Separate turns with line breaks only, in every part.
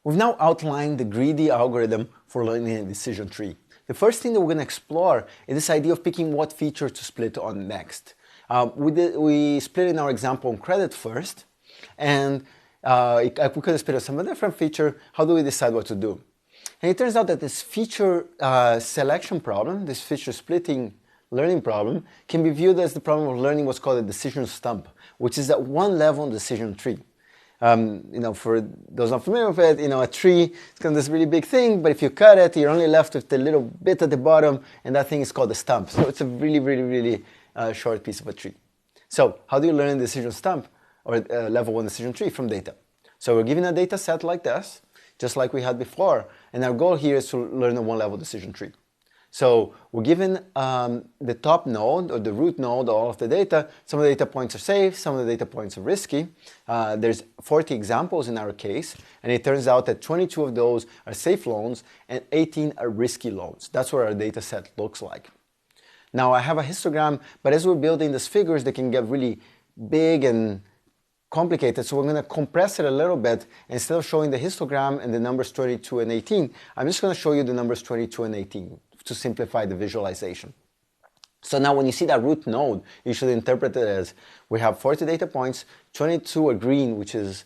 We've now outlined the greedy algorithm for learning a decision tree. The first thing that we're going to explore is this idea of picking what feature to split on next. We split in our example on credit first, and we could have split on some different feature. How do we decide what to do? And it turns out that this feature selection problem, this feature splitting learning problem, can be viewed as the problem of learning what's called a decision stump, which is at one level in the decision tree. For those not familiar with it, a tree is kind of this really big thing, but if you cut it, you're only left with the little bit at the bottom, and that thing is called a stump. So it's a really, really, really short piece of a tree. So how do you learn a decision stump or level 1 decision tree from data? So we're given a data set like this, just like we had before, and our goal here is to learn a one-level decision tree. So we're given the top node or the root node of all of the data. Some of the data points are safe, some of the data points are risky. There's 40 examples in our case, and it turns out that 22 of those are safe loans and 18 are risky loans. That's what our data set looks like. Now I have a histogram, but as we're building these figures, they can get really big and complicated, so we're going to compress it a little bit. Instead of showing the histogram and the numbers 22 and 18, I'm just going to show you the numbers 22 and 18 to simplify the visualization. So now when you see that root node, you should interpret it as we have 40 data points, 22 are green, which is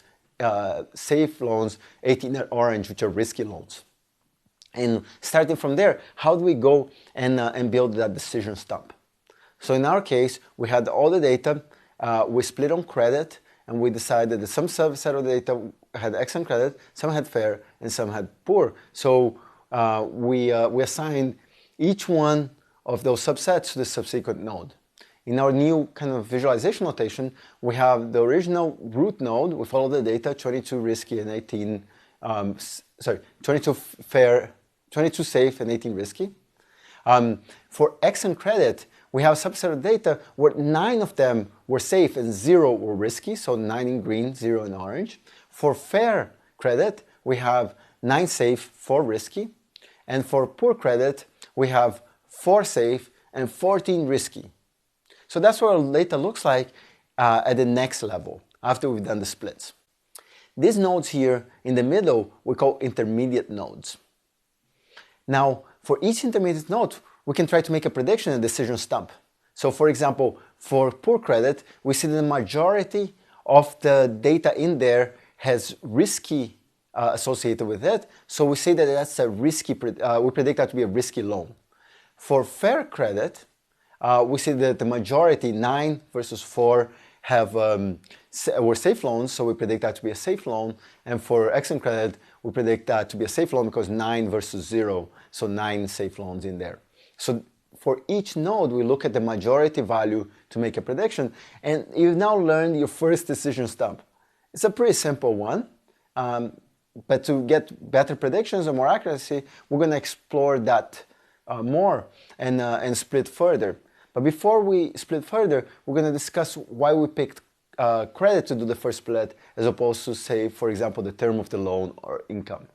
safe loans, 18 are orange, which are risky loans. And starting from there, how do we go and build that decision stump? So in our case, we had all the data, we split on credit, and we decided that some subset of the data had excellent credit, some had fair, and some had poor. So we assigned each one of those subsets to the subsequent node. In our new kind of visualization notation, we have the original root node with all the data, 22 risky and 18, 22 fair, 22 safe and 18 risky. For excellent credit, we have a subset of data where 9 of them were safe and 0 were risky, so 9 in green, 0 in orange. For fair credit, we have 9 safe, 4 risky. And for poor credit, we have 4 safe and 14 risky. So that's what our data looks like at the next level, after we've done the splits. These nodes here in the middle, we call intermediate nodes. Now, for each intermediate node, we can try to make a prediction and decision stump. So for example, for poor credit, we see that the majority of the data in there has risky associated with it. So we say that that's a risky, we predict that to be a risky loan. For fair credit, we see that the majority, 9 versus 4, were safe loans, so we predict that to be a safe loan. And for excellent credit, we predict that to be a safe loan because 9 versus 0, so 9 safe loans in there. So for each node, we look at the majority value to make a prediction, and you've now learned your first decision stump. It's a pretty simple one, but to get better predictions and more accuracy, we're going to explore that more and split further. But before we split further, we're going to discuss why we picked credit to do the first split as opposed to, say, for example, the term of the loan or income.